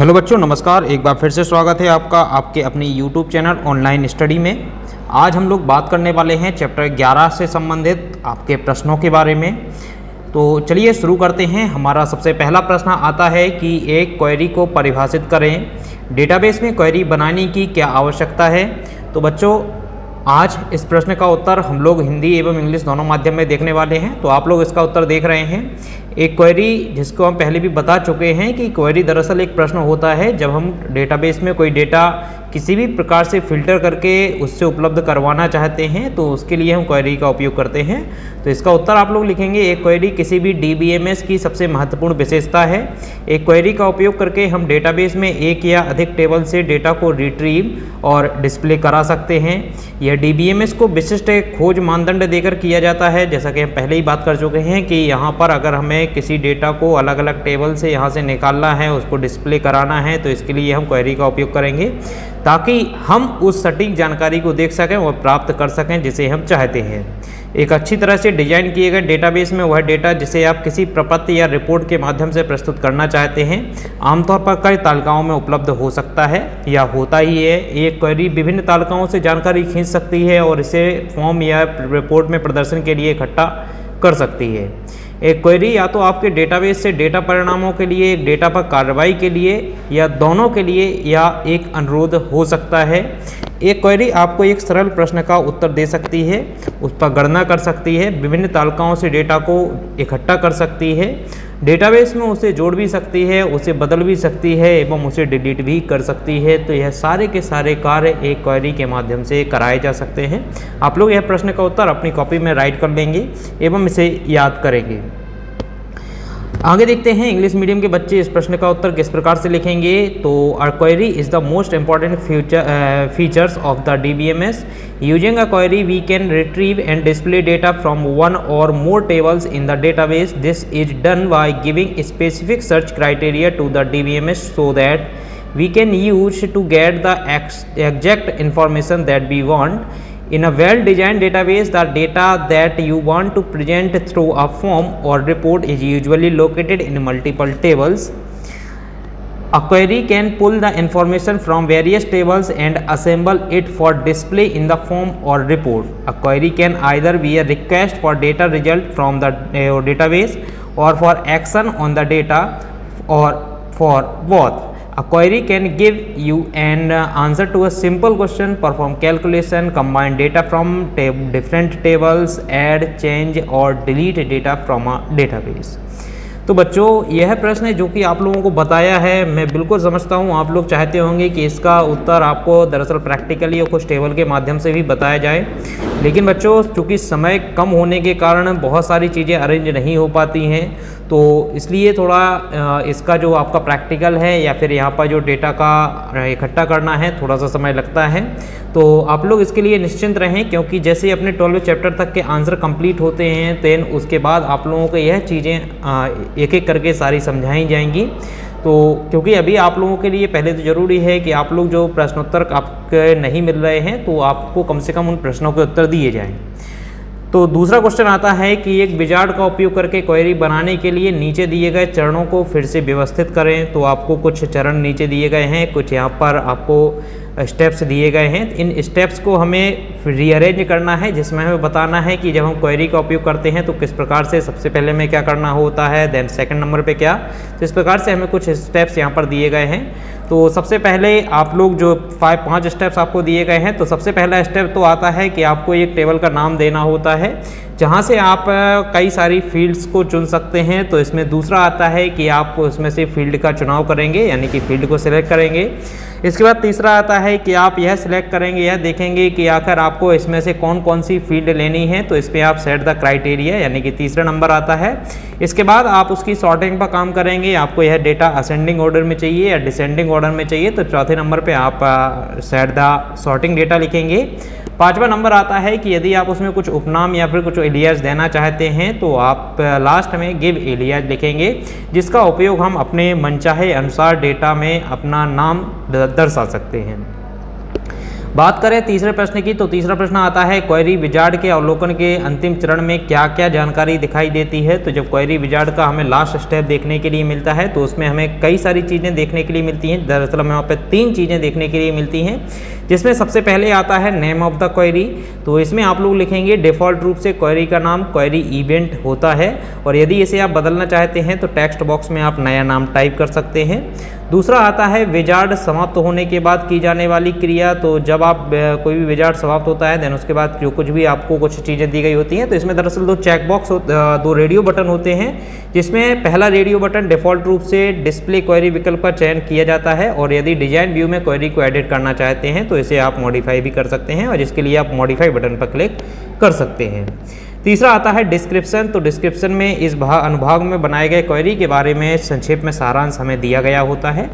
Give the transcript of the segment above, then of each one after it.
Hello बच्चों, नमस्कार। एक बार फिर से स्वागत है आपका आपके अपने यूट्यूब चैनल ऑनलाइन स्टडी में। आज हम लोग बात करने वाले हैं चैप्टर 11 से संबंधित आपके प्रश्नों के बारे में। तो चलिए शुरू करते हैं। हमारा सबसे पहला प्रश्न आता है कि एक क्वेरी को परिभाषित करें। डेटाबेस में क्वेरी बनाने की क्या आवश्यकता है। तो बच्चों, आज इस प्रश्न का उत्तर हम लोग हिंदी एवं इंग्लिश दोनों माध्यम में देखने वाले हैं। तो आप लोग इसका उत्तर देख रहे हैं। एक क्वेरी, जिसको हम पहले भी बता चुके हैं कि क्वेरी दरअसल एक प्रश्न होता है जब हम डेटाबेस में कोई डेटा किसी भी प्रकार से फिल्टर करके उससे उपलब्ध करवाना चाहते हैं, तो उसके लिए हम क्वेरी का उपयोग करते हैं। तो इसका उत्तर आप लोग लिखेंगे, एक क्वेरी किसी भी डीबीएमएस की सबसे महत्वपूर्ण विशेषता है। एक क्वेरी का उपयोग करके हम डेटाबेस में एक या अधिक टेबल से डेटा को रिट्रीव और डिस्प्ले करा सकते हैं। यह डीबीएमएस को विशिष्ट खोज मानदंड देकर किया जाता है। जैसा कि हम पहले ही बात कर चुके हैं कि यहाँ पर अगर हमें किसी डेटा को अलग अलग टेबल से यहाँ से निकालना है, उसको डिस्प्ले कराना है, तो इसके लिए हम क्वेरी का उपयोग करेंगे ताकि हम उस सटीक जानकारी को देख सकें और प्राप्त कर सकें जिसे हम चाहते हैं। एक अच्छी तरह से डिजाइन किए गए डेटाबेस में वह डेटा जिसे आप किसी प्रपत्र या रिपोर्ट के माध्यम से प्रस्तुत करना चाहते हैं, आमतौर पर कई तालिकाओं में उपलब्ध हो सकता है या होता ही है। एक क्वेरी विभिन्न तालिकाओं से जानकारी खींच सकती है और इसे फॉर्म या रिपोर्ट में प्रदर्शन के लिए इकट्ठा कर सकती है। एक क्वेरी या तो आपके डेटाबेस से डेटा परिणामों के लिए, एक डेटा पर कार्रवाई के लिए, या दोनों के लिए, या एक अनुरोध हो सकता है। एक क्वेरी आपको एक सरल प्रश्न का उत्तर दे सकती है, उस पर गणना कर सकती है, विभिन्न तालिकाओं से डेटा को इकट्ठा कर सकती है, डेटाबेस में उसे जोड़ भी सकती है, उसे बदल भी सकती है एवं उसे डिलीट भी कर सकती है। तो यह सारे के सारे कार्य एक क्वेरी के माध्यम से कराए जा सकते हैं। आप लोग यह प्रश्न का उत्तर अपनी कॉपी में राइट कर लेंगे एवं इसे याद करेंगे। आगे देखते हैं इंग्लिश मीडियम के बच्चे इस प्रश्न का उत्तर किस प्रकार से लिखेंगे। तो a query is the most important features of the DBMS. Using a query we can retrieve and display data from one or more tables in the database. This is done by giving specific search criteria to the DBMS so that we can use to get the exact information that we want. In a well-designed database, the data that you want to present through a form or report is usually located in multiple tables. A query can pull the information from various tables and assemble it for display in the form or report. A query can either be a request for data result from the database or for action on the data, or for both. A query can give you an answer to a simple question, perform calculation, combine data from different tables, add, change or delete data from a database. तो बच्चों, यह प्रश्न है जो कि आप लोगों को बताया है। मैं बिल्कुल समझता हूँ आप लोग चाहते होंगे कि इसका उत्तर आपको दरअसल प्रैक्टिकली और कुछ टेबल के माध्यम से भी बताया जाए, लेकिन बच्चों चूँकि समय कम होने के कारण बहुत सारी चीज़ें अरेंज नहीं हो पाती हैं, तो इसलिए थोड़ा इसका जो आपका प्रैक्टिकल है या फिर यहाँ पर जो डेटा का इकट्ठा करना है, थोड़ा सा समय लगता है। तो आप लोग इसके लिए निश्चिंत रहें, क्योंकि जैसे ही अपने 12 चैप्टर तक के आंसर कंप्लीट होते हैं, देन उसके बाद आप लोगों को यह चीज़ें एक एक करके सारी समझाई जाएंगी। तो क्योंकि अभी आप लोगों के लिए पहले तो ज़रूरी है कि आप लोग जो प्रश्नोत्तर आपके नहीं मिल रहे हैं, तो आपको कम से कम उन प्रश्नों के उत्तर दिए जाएँ। तो दूसरा क्वेश्चन आता है कि एक विजार्ड का उपयोग करके क्वेरी बनाने के लिए नीचे दिए गए चरणों को फिर से व्यवस्थित करें। तो आपको कुछ चरण नीचे दिए गए हैं, कुछ यहाँ पर आपको स्टेप्स दिए गए हैं। इन स्टेप्स को हमें रीअरेंज करना है, जिसमें हमें बताना है कि जब हम क्वेरी का उपयोग करते हैं तो किस प्रकार से सबसे पहले में क्या करना होता है, देन सेकंड नंबर पे क्या। तो इस प्रकार से हमें कुछ स्टेप्स यहाँ पर दिए गए हैं। तो सबसे पहले आप लोग जो 5 स्टेप्स आपको दिए गए हैं, तो सबसे पहला स्टेप तो आता है कि आपको एक टेबल का नाम देना होता है, जहाँ से आप कई सारी फील्ड्स को चुन सकते हैं। तो इसमें दूसरा आता है कि आप उसमें से फील्ड का चुनाव करेंगे, यानी कि फील्ड को सिलेक्ट करेंगे। इसके बाद तीसरा आता है कि आप यह सिलेक्ट करेंगे, यह देखेंगे कि आखिर आपको इसमें से कौन कौन सी फील्ड लेनी है। तो इस पर आप सेट द क्राइटेरिया, यानी कि तीसरा नंबर आता है। इसके बाद आप उसकी सॉर्टिंग पर काम करेंगे, आपको यह डेटा असेंडिंग ऑर्डर में चाहिए या डिसेंडिंग ऑर्डर में चाहिए। तो चौथे नंबर पे आप सेट द सॉर्टिंग डेटा लिखेंगे। 5वां नंबर आता है कि यदि आप उसमें कुछ उपनाम या फिर कुछ एलियास देना चाहते हैं, तो आप लास्ट में गिव एलियास लिखेंगे, जिसका उपयोग हम अपने मनचाहे अनुसार डेटा में अपना नाम दर्शा सकते हैं। बात करें तीसरे प्रश्न की, तो तीसरा प्रश्न आता है क्वेरी विजार्ड के अवलोकन के अंतिम चरण में क्या क्या जानकारी दिखाई देती है। तो जब क्वेरी विजार्ड का हमें लास्ट स्टेप देखने के लिए मिलता है तो उसमें हमें कई सारी चीज़ें देखने के लिए मिलती हैं। दरअसल हमें वहाँ पे 3 चीज़ें देखने के लिए मिलती हैं, जिसमें सबसे पहले आता है नेम ऑफ द क्वेरी। तो इसमें आप लोग लिखेंगे डिफ़ॉल्ट रूप से क्वेरी का नाम क्वेरी इवेंट होता है, और यदि इसे आप बदलना चाहते हैं तो टेक्स्ट बॉक्स में आप नया नाम टाइप कर सकते हैं। दूसरा आता है विजार्ड समाप्त होने के बाद की जाने वाली क्रिया। तो जब आप कोई भी विजार्ड समाप्त होता है देन उसके बाद जो कुछ भी आपको कुछ चीज़ें दी गई होती हैं, तो इसमें दरअसल 2 चेक बॉक्स 2 रेडियो बटन होते हैं, जिसमें पहला रेडियो बटन डिफ़ॉल्ट रूप से डिस्प्ले क्वेरी विकल्प का चयन किया जाता है, और यदि डिजाइन व्यू में क्वेरी को एडिट करना चाहते हैं तो इसे आप मॉडिफाई भी कर सकते हैं, और इसके लिए आप मॉडिफाई बटन पर क्लिक कर सकते हैं। तीसरा आता है डिस्क्रिप्शन। तो डिस्क्रिप्शन में इस अनुभाग में बनाए गए क्वेरी के बारे में संक्षेप में सारांश हमें दिया गया होता है।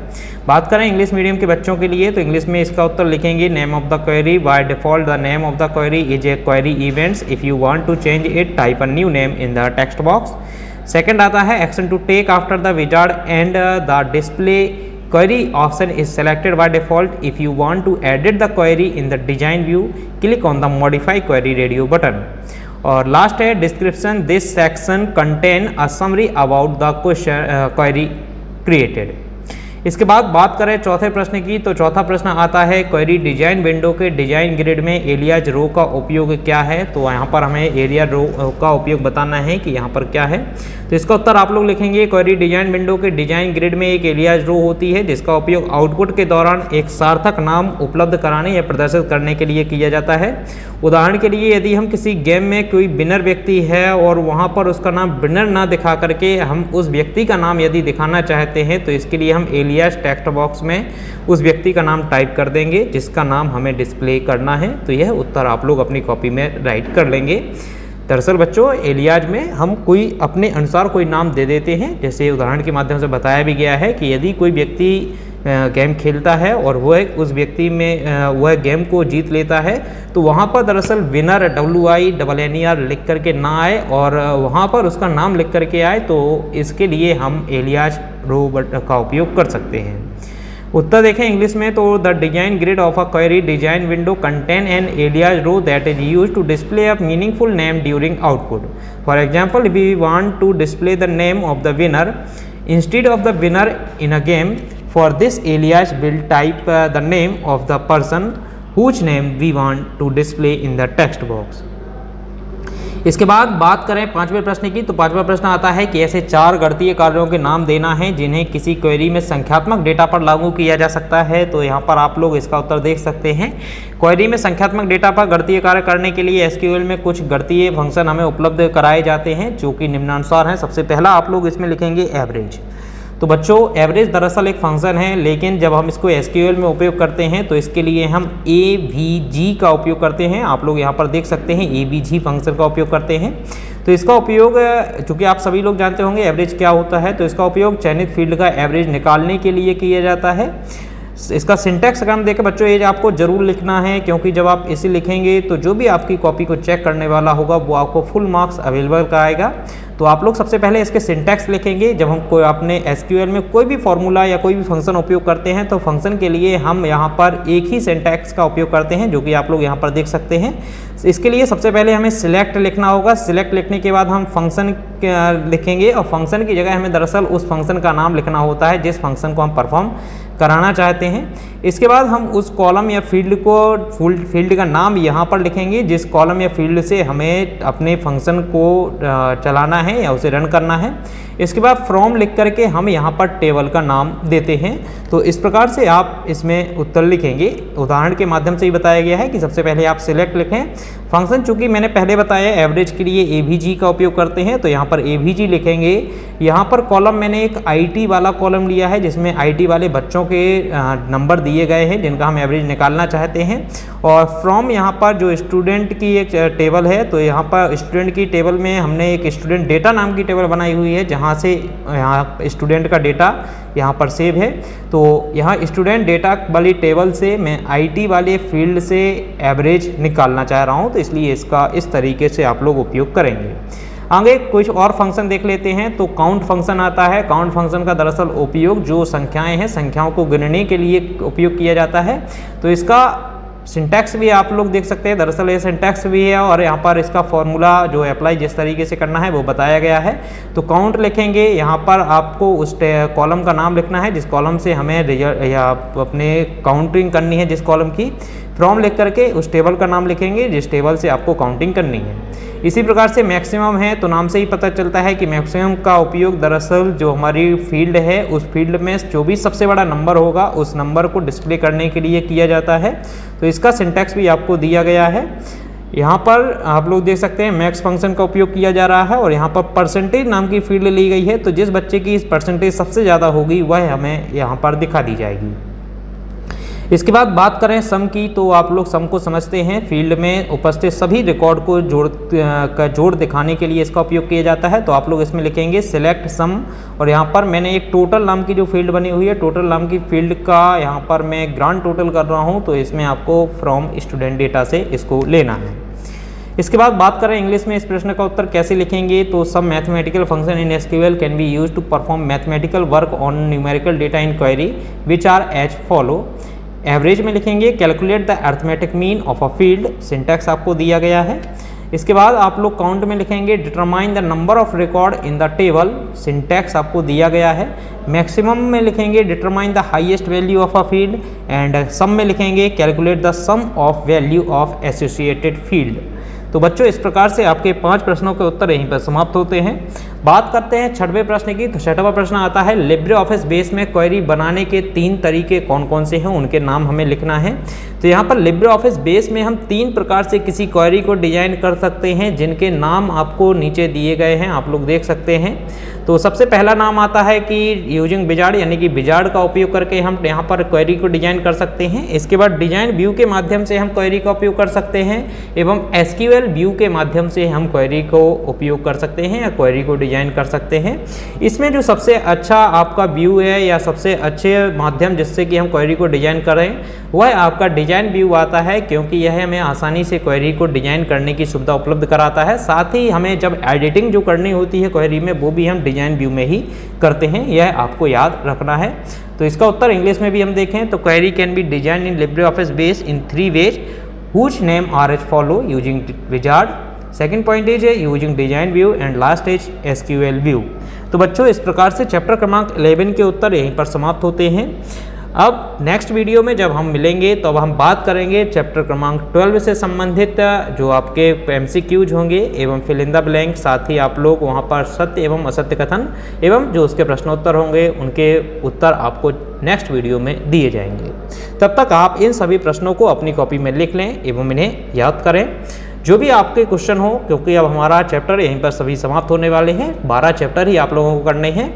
बात करें इंग्लिश मीडियम के बच्चों के लिए, तो इंग्लिश में इसका उत्तर लिखेंगे name of the query. By default the name of the query is a query events. If you want to change it type a new name in the text box. Second आता है action to take after the wizard and the display query option is selected by default. If you want to edit the query in the design view, click on the modify query radio button. और last है description. This section contain a summary about the question query created. इसके बाद बात करें चौथे प्रश्न की, तो चौथा प्रश्न आता है क्वेरी डिजाइन विंडो के डिजाइन ग्रिड में एलियाज रो का उपयोग क्या है। तो यहाँ पर हमें एरिया रो का उपयोग बताना है कि यहाँ पर क्या है। तो इसका उत्तर आप लोग लिखेंगे क्वेरी डिजाइन विंडो के डिजाइन ग्रिड में एक एलियाज रो होती है, जिसका उपयोग आउटपुट के दौरान एक सार्थक नाम उपलब्ध कराने या प्रदर्शित करने के लिए किया जाता है। उदाहरण के लिए यदि हम किसी गेम में कोई विनर व्यक्ति है और वहाँ पर उसका नाम विनर ना दिखा करके हम उस व्यक्ति का नाम यदि दिखाना चाहते हैं, तो इसके लिए हम एलियास टेक्स्ट बॉक्स में उस व्यक्ति का नाम टाइप कर देंगे जिसका नाम हमें डिस्प्ले करना है। तो यह उत्तर आप लोग अपनी कॉपी में राइट कर लेंगे। दरअसल बच्चों एलियाज में हम कोई अपने अनुसार कोई नाम दे देते हैं, जैसे उदाहरण के माध्यम से बताया भी गया है कि यदि कोई व्यक्ति गेम खेलता है और वह उस व्यक्ति में वह गेम को जीत लेता है, तो वहाँ पर दरअसल विनर WINNER लिख करके ना आए और वहाँ पर उसका नाम लिख करके आए, तो इसके लिए हम एलियाज रो का उपयोग कर सकते हैं। उत्तर देखें इंग्लिश में, तो the design grid of a query design window contain an alias row that is use to display a meaningful name during output. For example we want to display the name of the winner instead of the winner in a game. For this alias will type the name of the person whose name we want to display in the text box. इसके बाद बात करें पांचवें प्रश्न की, तो पांचवा प्रश्न आता है कि ऐसे 4 गणितीय कार्यों के नाम देना है जिन्हें किसी क्वेरी में संख्यात्मक डेटा पर लागू किया जा सकता है। तो यहाँ पर आप लोग इसका उत्तर देख सकते हैं। क्वेरी में संख्यात्मक डेटा पर गणितीय कार्य करने के लिए एसक्यूएल में कुछ गणितीय फंक्शन हमें उपलब्ध कराए जाते हैं, जो कि निम्नानुसार हैं। सबसे पहला आप लोग इसमें लिखेंगे एवरेज। तो बच्चों एवरेज दरअसल एक फंक्शन है, लेकिन जब हम इसको एसक्यूएल में उपयोग करते हैं तो इसके लिए हम AVG का उपयोग करते हैं। आप लोग यहाँ पर देख सकते हैं AVG फंक्शन का उपयोग करते हैं। तो इसका उपयोग चूँकि आप सभी लोग जानते होंगे एवरेज क्या होता है, तो इसका उपयोग चयनित फील्ड का एवरेज निकालने के लिए किया जाता है। इसका सिंटैक्स अगर हम देखें बच्चों, ये आपको जरूर लिखना है, क्योंकि जब आप इसे लिखेंगे तो जो भी आपकी कॉपी को चेक करने वाला होगा वो आपको फुल मार्क्स अवेलेबल कराएगा। तो आप लोग सबसे पहले इसके सिंटैक्स लिखेंगे। जब हम कोई अपने एसक्यूएल में कोई भी फॉर्मूला या कोई भी फंक्शन उपयोग करते हैं तो फंक्शन के लिए हम यहाँ पर एक ही सिंटैक्स का उपयोग करते हैं, जो कि आप लोग यहाँ पर देख सकते हैं। इसके लिए सबसे पहले हमें सिलेक्ट लिखना होगा। सिलेक्ट लिखने के बाद हम फंक्शन लिखेंगे और फंक्शन की जगह हमें दरअसल उस फंक्शन का नाम लिखना होता है जिस फंक्शन को हम परफॉर्म कराना चाहते हैं। इसके बाद हम उस कॉलम या फील्ड का नाम यहाँ पर लिखेंगे जिस कॉलम या फील्ड से हमें अपने फंक्शन को चलाना है या उसे रन करना है। इसके बाद फ्रॉम लिख करके हम यहाँ पर टेबल का नाम देते हैं। तो इस प्रकार से आप इसमें उत्तर लिखेंगे। उदाहरण के माध्यम से ही बताया गया है कि सबसे पहले आप सिलेक्ट लिखें। फंक्शन चूंकि मैंने पहले बताया एवरेज के लिए AVG का उपयोग करते हैं, तो यहाँ पर AVG लिखेंगे। यहाँ पर कॉलम मैंने एक IT वाला कॉलम लिया है जिसमें IT वाले बच्चों के नंबर दिए गए हैं जिनका हम एवरेज निकालना चाहते हैं। और फ्रॉम यहाँ पर जो स्टूडेंट की एक टेबल है, तो यहाँ पर स्टूडेंट की टेबल में हमने एक स्टूडेंट डेटा नाम की टेबल बनाई हुई है जहाँ से यहाँ स्टूडेंट का डेटा यहाँ पर सेव है। तो यहाँ स्टूडेंट डेटा वाली टेबल से मैं IT वाले फील्ड से एवरेज निकालना चाह रहा हूँ, तो इसलिए इसका इस तरीके से आप लोग उपयोग करेंगे। आगे कुछ और फंक्शन देख लेते हैं। तो काउंट फंक्शन आता है। काउंट फंक्शन का दरअसल उपयोग जो संख्याएं हैं, संख्याओं को गिनने के लिए उपयोग किया जाता है। तो इसका सिंटैक्स भी आप लोग देख सकते हैं, दरअसल ये सिंटैक्स भी है और यहाँ पर इसका फॉर्मूला जो अप्लाई जिस तरीके से करना है वो बताया गया है। तो काउंट लिखेंगे, यहाँ पर आपको उस कॉलम का नाम लिखना है जिस कॉलम से हमें रिजल्ट या अपने काउंटिंग करनी है, जिस कॉलम की फ्रॉम लिख करके उस टेबल का नाम लिखेंगे जिस टेबल से आपको काउंटिंग करनी है। इसी प्रकार से मैक्सिमम है, तो नाम से ही पता चलता है कि मैक्सिमम का उपयोग दरअसल जो हमारी फील्ड है उस फील्ड में जो भी सबसे बड़ा नंबर होगा उस नंबर को डिस्प्ले करने के लिए किया जाता है। तो इसका सिंटैक्स भी आपको दिया गया है। यहाँ पर आप लोग देख सकते हैं मैक्स फंक्शन का उपयोग किया जा रहा है और यहाँ पर परसेंटेज नाम की फील्ड ली गई है। तो जिस बच्चे की इस परसेंटेज सबसे ज़्यादा होगी वह हमें यहाँ पर दिखा दी जाएगी। इसके बाद बात करें सम की, तो आप लोग सम को समझते हैं, फील्ड में उपस्थित सभी रिकॉर्ड को जोड़ दिखाने के लिए इसका उपयोग किया जाता है। तो आप लोग इसमें लिखेंगे सिलेक्ट सम और यहाँ पर मैंने एक टोटल नाम की जो फील्ड बनी हुई है, टोटल नाम की फील्ड का यहाँ पर मैं ग्रांड टोटल कर रहा हूँ, तो इसमें आपको फ्रॉम स्टूडेंट डेटा से इसको लेना है। इसके बाद बात करें इंग्लिश में इस प्रश्न का उत्तर कैसे लिखेंगे, तो some mathematical function in SQL can be used to perform mathematical work on numerical data in query which are as follow. Average में लिखेंगे calculate the arithmetic mean of a field, syntax आपको दिया गया है। इसके बाद आप लोग काउंट में लिखेंगे determine the number of record in the table, syntax आपको दिया गया है। मैक्सिमम में लिखेंगे determine the highest value of a field and sum में लिखेंगे calculate the sum of value of associated field. तो बच्चों इस प्रकार से आपके 5 प्रश्नों के उत्तर यहीं पर समाप्त होते हैं। बात करते हैं 6वें प्रश्न की। तो 6वां प्रश्न आता है लिब्रे ऑफिस बेस में क्वेरी बनाने के 3 तरीके कौन कौन से हैं, उनके नाम हमें लिखना है। तो यहाँ पर लिब्रे ऑफिस बेस में हम 3 प्रकार से किसी क्वेरी को डिजाइन कर सकते हैं जिनके नाम आपको नीचे दिए गए हैं, आप लोग देख सकते हैं। तो सबसे पहला नाम आता है कि यूजिंग विजार्ड, यानी कि विजार्ड का उपयोग करके हम यहाँ पर क्वेरी को डिजाइन कर सकते हैं। इसके बाद डिजाइन व्यू के माध्यम से हम क्वेरी का उपयोग कर सकते हैं एवं एसक्यूएल व्यू के माध्यम से हम क्वेरी को उपयोग कर सकते हैं या क्वेरी को डिजाइन कर सकते हैं। इसमें जो सबसे अच्छा आपका व्यू है या सबसे अच्छे माध्यम जिससे कि हम क्वेरी को डिजाइन करें वह आपका डिजाइन व्यू आता है, क्योंकि यह हमें आसानी से क्वेरी को डिजाइन करने की सुविधा उपलब्ध कराता है। साथ ही हमें जब एडिटिंग जो करनी होती है क्वेरी में वो भी हम डिजाइन व्यू में ही करते हैं, यह आपको याद रखना है। तो इसका उत्तर इंग्लिश में भी हम देखें तो query can be design in Libre office base in 3 ways whose name are as follow using wizard, second point is using design view and last is SQL view. तो बच्चों इस प्रकार से चैप्टर क्रमांक 11 के उत्तर यहीं पर समाप्त होते हैं। अब नेक्स्ट वीडियो में जब हम मिलेंगे तो अब हम बात करेंगे चैप्टर क्रमांक 12 से संबंधित जो आपके MCQs होंगे एवं फिल इन द ब्लैंक, साथ ही आप लोग वहां पर सत्य एवं असत्य कथन एवं जो उसके प्रश्नोत्तर होंगे उनके उत्तर आपको नेक्स्ट वीडियो में दिए जाएंगे। तब तक आप इन सभी प्रश्नों को अपनी कॉपी में लिख लें एवं इन्हें याद करें। जो भी आपके क्वेश्चन हो, क्योंकि अब हमारा चैप्टर यहीं पर सभी समाप्त होने वाले हैं, 12 चैप्टर ही आप लोगों को करने हैं।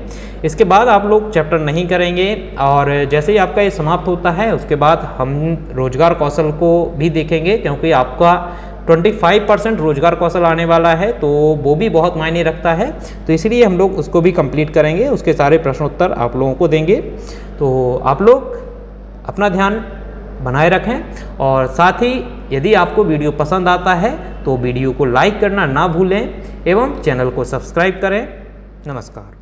इसके बाद आप लोग चैप्टर नहीं करेंगे और जैसे ही आपका ये समाप्त होता है उसके बाद हम रोजगार कौशल को भी देखेंगे, क्योंकि आपका 25% रोजगार कौशल आने वाला है, तो वो भी बहुत मायने रखता है। तो इसलिए हम लोग उसको भी कंप्लीट करेंगे, उसके सारे प्रश्नोत्तर आप लोगों को देंगे। तो आप लोग अपना ध्यान बनाए रखें और साथ ही यदि आपको वीडियो पसंद आता है तो वीडियो को लाइक करना ना भूलें एवं चैनल को सब्सक्राइब करें। नमस्कार।